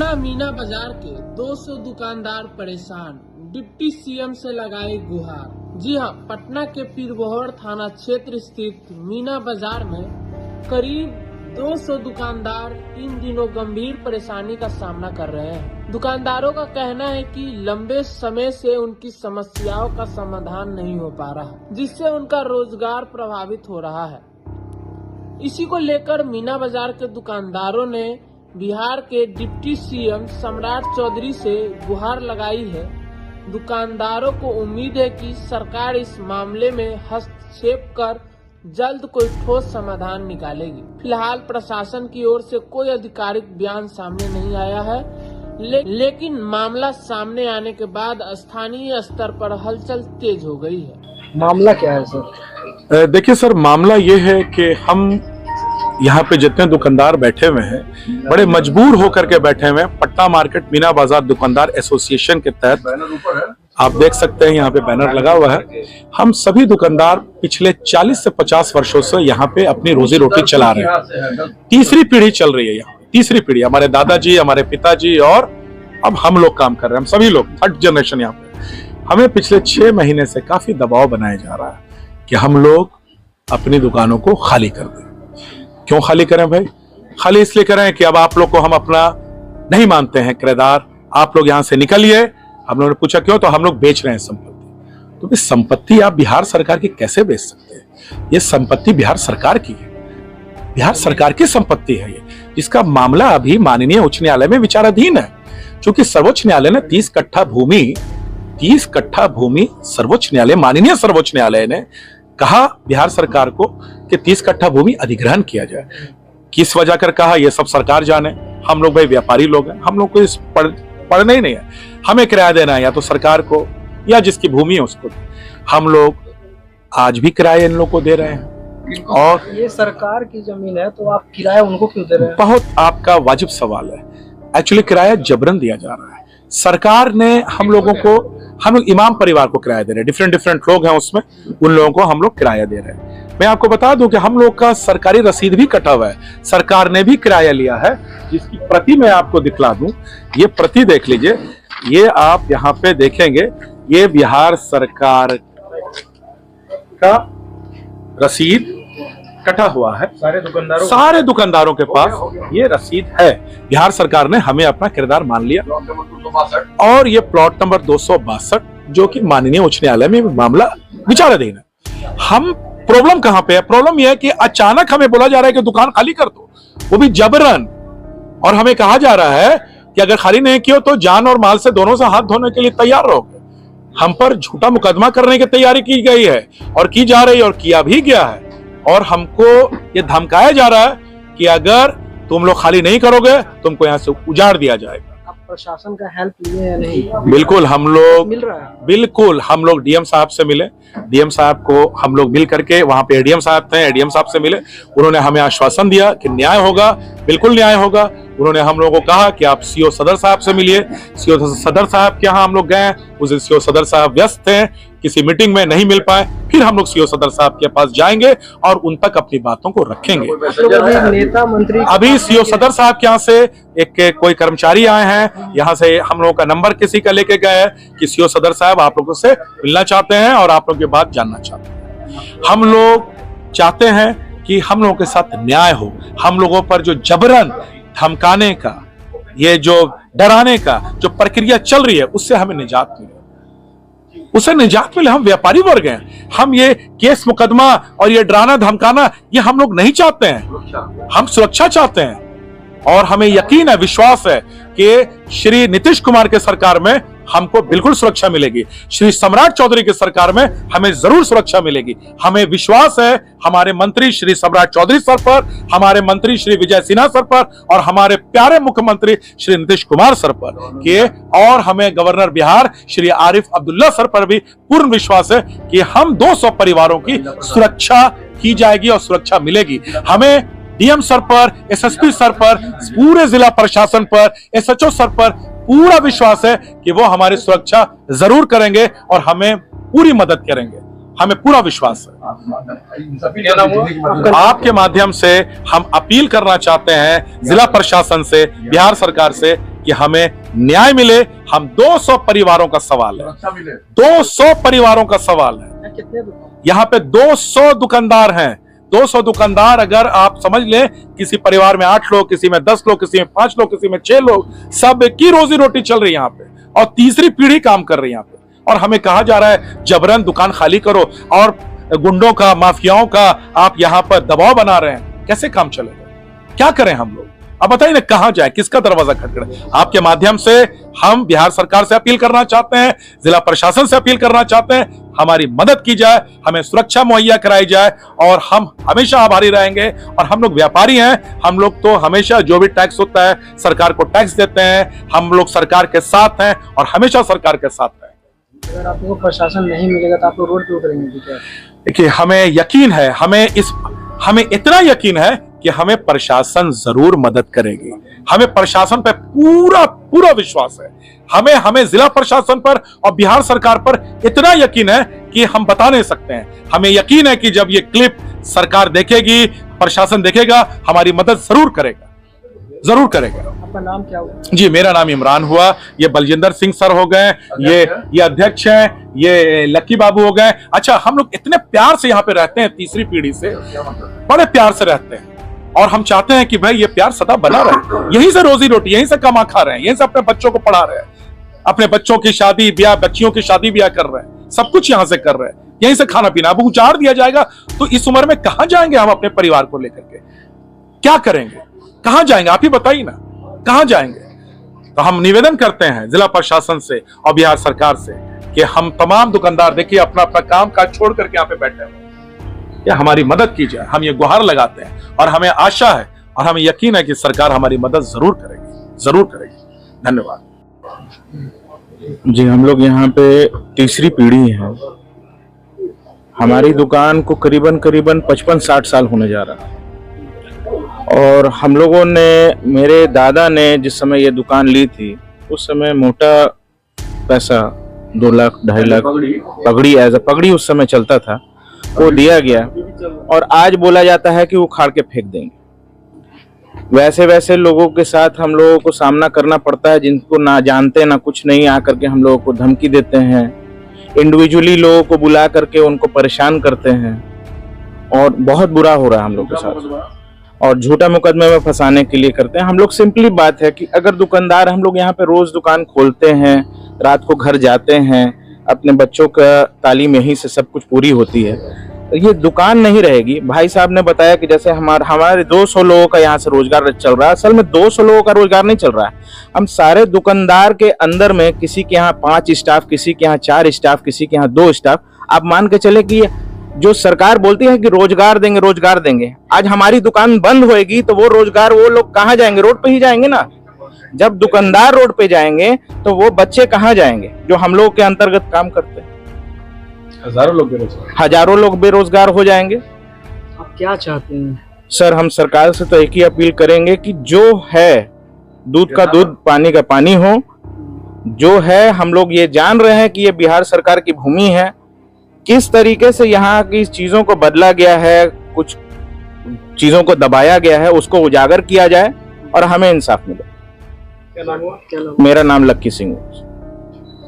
पटना मीना बाजार के 200 दुकानदार परेशान, डिप्टी सीएम से लगाई गुहार। जी हां, पटना के पीरबोहर थाना क्षेत्र स्थित मीना बाजार में करीब 200 दुकानदार इन दिनों गंभीर परेशानी का सामना कर रहे हैं। दुकानदारों का कहना है कि लंबे समय से उनकी समस्याओं का समाधान नहीं हो पा रहा, जिससे उनका रोजगार प्रभावित हो रहा है। इसी को लेकर मीना बाजार के दुकानदारों ने बिहार के डिप्टी सीएम सम्राट चौधरी से गुहार लगाई है। दुकानदारों को उम्मीद है कि सरकार इस मामले में हस्तक्षेप कर जल्द कोई ठोस समाधान निकालेगी। फिलहाल प्रशासन की ओर से कोई आधिकारिक बयान सामने नहीं आया है, लेकिन मामला सामने आने के बाद स्थानीय स्तर पर हलचल तेज हो गई है। मामला क्या है सर? देखिए सर, मामला ये है कि हम यहाँ पे जितने दुकानदार बैठे हुए हैं, बड़े मजबूर होकर के बैठे हुए हैं। पटना मार्केट मीना बाजार दुकानदार एसोसिएशन के तहत आप देख सकते हैं, यहाँ पे बैनर लगा हुआ है। हम सभी दुकानदार पिछले 40 से 50 वर्षों से यहाँ पे अपनी रोजी रोटी चला रहे हैं। तीसरी पीढ़ी चल रही है यहाँ, तीसरी पीढ़ी। हमारे दादाजी, हमारे पिताजी और अब हम लोग काम कर रहे हैं। हम सभी लोग थर्ड जनरेशन यहाँ पे। हमें पिछले 6 महीने से काफी दबाव बनाया जा रहा है कि हम लोग अपनी दुकानों को खाली कर दें। क्यों खाली करें भाई? खाली इसलिए करें कि अब आप लोग को हम अपना नहीं मानते हैं किराएदार, आप लोग यहां से निकलिए। हम लोगों ने पूछा क्यों, तो हम लोग बेच रहे हैं संपत्ति। तो इस संपत्ति आप बिहार सरकार की कैसे बेच सकते हैं? ये संपत्ति बिहार सरकार की है, बिहार सरकार की संपत्ति है ये, जिसका मामला अभी माननीय उच्च न्यायालय में विचाराधीन है। क्योंकि सर्वोच्च न्यायालय ने 30 कट्ठा भूमि सर्वोच्च न्यायालय, माननीय सर्वोच्च न्यायालय ने कहा बिहार सरकार को कि 30 कट्ठा भूमि अधिग्रहण किया जाए। किस वजह कर कहा, ये सब सरकार जाने। हम लोग भाई व्यापारी लोग हैं, हम लोग को इस पढ़ना ही नहीं है। हमें किराया देना है या तो सरकार को या जिसकी भूमि है उसको। हम लोग आज भी किराया इन लोग को दे रहे हैं। और ये सरकार की जमीन है तो आप किराया उनको क्यों दे रहे हैं? बहुत आपका वाजिब सवाल है। एक्चुअली किराया जबरन दिया जा रहा है। सरकार ने हम लोगों को, हम लोग इमाम परिवार को किराया दे रहे हैं। डिफरेंट लोग हैं उसमें, उन लोगों को हम लोग किराया दे रहे हैं। मैं आपको बता दूं कि हम लोग का सरकारी रसीद भी कटा हुआ है। सरकार ने भी किराया लिया है, जिसकी प्रति मैं आपको दिखला दूं। ये प्रति देख लीजिए, ये आप यहाँ पे देखेंगे, ये बिहार सरकार का रसीद कटा हुआ है। सारे दुकानदारों के पास ये रसीद है। बिहार सरकार ने हमें अपना किरदार मान लिया। और ये प्लॉट नंबर 262 जो कि माननीय उच्च न्यायालय में मामला विचाराधीन है। हम प्रॉब्लम कहां पे है? प्रॉब्लम यह है कि अचानक हमें बोला जा रहा है कि दुकान खाली कर दो, वो भी जबरन। और हमें कहा जा रहा है कि अगर खाली नहीं किया तो जान और माल से दोनों से हाथ धोने के लिए तैयार रहोगे। हम पर झूठा मुकदमा करने की तैयारी की गई है और की जा रही है और किया भी गया है। और हमको ये धमकाया जा रहा है कि अगर तुम लोग खाली नहीं करोगे तुमको यहाँ से उजाड़ दिया जाएगा। आप प्रशासन का हेल्प लिए या नहीं? बिल्कुल हम लोग मिल रहा है। बिल्कुल हम लोग डीएम साहब से मिले। डीएम साहब को हम लोग मिल करके, वहां पे एडीएम साहब थे, एडीएम साहब से मिले। उन्होंने हमें आश्वासन दिया कि न्याय होगा, बिल्कुल न्याय होगा। उन्होंने हम लोगों को कहा कि आप सीओ सदर साहब से मिलिए। सीओ सदर साहब के यहाँ हम लोग गए। उस दिन सीओ सदर साहब व्यस्त थे, किसी मीटिंग में नहीं मिल पाए। फिर हम लोग सीओ सदर साहब के पास जाएंगे और उन तक अपनी बातों को रखेंगे। नेता मंत्री अभी सीओ सदर साहब के यहाँ से एक कोई कर्मचारी आए हैं, यहाँ से हम लोगों का नंबर किसी का लेके गए कि सीओ सदर साहब आप लोगों से मिलना चाहते हैं और आप लोगों की बात जानना चाहते हैं। हम लोग चाहते हैं कि हम लोगों के साथ न्याय हो। हम लोगों पर जो जबरन धमकाने का, ये जो डराने का जो प्रक्रिया चल रही है, उससे हमें निजात मिले, उसे निजात मिले। हम व्यापारी वर्ग हैं, हम ये केस मुकदमा और ये डराना धमकाना ये हम लोग नहीं चाहते हैं। हम सुरक्षा चाहते हैं और हमें यकीन है, विश्वास है कि श्री नीतीश कुमार के सरकार में हमको बिल्कुल सुरक्षा मिलेगी। श्री सम्राट चौधरी की सरकार में हमें जरूर सुरक्षा मिलेगी। हमें विश्वास है हमारे मंत्री श्री सम्राट चौधरी सर पर, हमारे मंत्री श्री विजय सिन्हा सर पर और हमारे प्यारे मुख्यमंत्री श्री नीतीश कुमार सर पर कि, और हमें गवर्नर बिहार श्री आरिफ अब्दुल्ला सर पर भी पूर्ण विश्वास है कि हम 200 परिवारों की सुरक्षा की जाएगी और सुरक्षा मिलेगी। हमें डीएम सर पर, एसएसपी सर पर, पूरे जिला प्रशासन पर, एसएचओ सर पर पूरा विश्वास है कि वो हमारी सुरक्षा जरूर करेंगे और हमें पूरी मदद करेंगे। हमें पूरा विश्वास है। आपके माध्यम से हम अपील करना चाहते हैं जिला प्रशासन से, बिहार सरकार से कि हमें न्याय मिले। हम 200 परिवारों का सवाल है, 200 परिवारों का सवाल है। कितने दुकान? यहाँ पे 200 दुकानदार हैं। 200 दुकानदार, अगर आप समझ लें किसी परिवार में 8 लोग, किसी में 10 लोग, किसी में 5 लोग, किसी में 6 लोग, सब की रोजी रोटी चल रही है यहाँ पे, और तीसरी पीढ़ी काम कर रही है यहाँ पे। और हमें कहा जा रहा है जबरन दुकान खाली करो, और गुंडों का, माफियाओं का आप यहाँ पर दबाव बना रहे हैं। कैसे काम चलेगा? क्या करें हम लोग? अब बताइए ना, कहां जाए, किसका दरवाजा खटखड़े? आपके माध्यम से हम बिहार सरकार से अपील करना चाहते हैं, जिला प्रशासन से अपील करना चाहते हैं, हमारी मदद की जाए, हमें सुरक्षा मुहैया कराई जाए, और हम हमेशा आभारी रहेंगे। और हम लोग व्यापारी हैं, हम लोग तो हमेशा जो भी टैक्स होता है सरकार को टैक्स देते हैं, हम लोग सरकार के साथ हैं और हमेशा सरकार के साथ हैं। अगर आपको प्रशासन नहीं मिलेगा तो आप लोग रोड पे उतरेंगे क्या? देखिए, हमें यकीन है, हमें इतना यकीन है कि हमें प्रशासन जरूर मदद करेगी। हमें प्रशासन पर पूरा विश्वास है। हमें जिला प्रशासन पर और बिहार सरकार पर इतना यकीन है कि हम बता नहीं सकते हैं। हमें यकीन है कि जब ये क्लिप सरकार देखेगी, प्रशासन देखेगा, हमारी मदद जरूर करेगा। आपका नाम क्या हुआ? जी, मेरा नाम इमरान हुआ, ये बलजिंदर सिंह सर हो गए, ये अध्यक्ष हैं, ये लक्की बाबू हो गए। अच्छा, हम लोग इतने प्यार से यहाँ पे रहते हैं, तीसरी पीढ़ी से बड़े प्यार से रहते हैं, और हम चाहते हैं कि भाई ये प्यार सदा बना रहे। यहीं से रोजी रोटी, यहीं से कमा खा रहे हैं, यहीं से अपने बच्चों को पढ़ा रहे हैं, अपने बच्चों की शादी ब्याह, बच्चियों की शादी ब्याह कर रहे हैं, सब कुछ यहाँ से कर रहे हैं, यहीं से खाना पीना। अब उजाड़ दिया जाएगा तो इस उम्र में कहां जाएंगे हम अपने परिवार को लेकर के? क्या करेंगे? कहां जाएंगे? आप ही बताइए ना, कहां जाएंगे? तो हम निवेदन करते हैं जिला प्रशासन से और बिहार सरकार से कि हम तमाम दुकानदार, देखिए, अपना काम काज छोड़ करके यहाँ पे बैठे हैं, या हमारी मदद की जाए। हम ये गुहार लगाते हैं, और हमें आशा है और हमें यकीन है कि सरकार हमारी मदद जरूर करेगी। धन्यवाद। जी, हम लोग यहाँ पे तीसरी पीढ़ी है। हमारी दुकान को करीबन 55-60 साल होने जा रहा है, और हम लोगों ने, मेरे दादा ने जिस समय ये दुकान ली थी उस समय मोटा पैसा 2 लाख 2.5 लाख पगड़ी, एज अ पगड़ी उस समय चलता था, वो दिया गया, और आज बोला जाता है कि वो खाड़ के फेंक देंगे। वैसे लोगों के साथ हम लोगों को सामना करना पड़ता है, जिनको ना जानते ना कुछ नहीं, आकर के हम लोगों को धमकी देते हैं, इंडिविजुअली लोगों को बुला करके उनको परेशान करते हैं, और बहुत बुरा हो रहा है हम लोग के साथ, और झूठा मुकदमे में फंसाने के लिए करते हैं। हम लोग, सिंपली बात है कि अगर दुकानदार, हम लोग यहाँ पे रोज दुकान खोलते हैं, रात को घर जाते हैं, अपने बच्चों का तालीम यहीं से सब कुछ पूरी होती है, ये दुकान नहीं रहेगी। भाई साहब ने बताया कि जैसे हमारे 200 लोगों का यहाँ से रोजगार चल रहा है, असल में 200 लोगों का रोजगार नहीं चल रहा है। हम सारे दुकानदार के अंदर में किसी के यहाँ 5 स्टाफ, किसी के यहाँ 4 स्टाफ, किसी के यहाँ 2 स्टाफ, आप मान के चले कि जो सरकार बोलती है कि रोजगार देंगे, आज हमारी दुकान बंद होएगी तो वो रोजगार, वो लोग कहाँ जाएंगे? रोड पे ही जाएंगे ना। जब दुकानदार रोड पे जाएंगे तो वो बच्चे कहाँ जाएंगे जो हम लोग के अंतर्गत काम करते हैं? हजारों लोग बेरोजगार हो जाएंगे। आप क्या चाहते हैं? सर, हम सरकार से तो एक ही अपील करेंगे कि जो है दूध का दूध, पानी का पानी हो। जो है, हम लोग ये जान रहे हैं कि ये बिहार सरकार की भूमि है, किस तरीके से यहाँ की चीजों को बदला गया है, कुछ चीजों को दबाया गया है, उसको उजागर किया जाए और हमें इंसाफ मिले। क्या नाम हुआ? मेरा नाम लक्की सिंह है।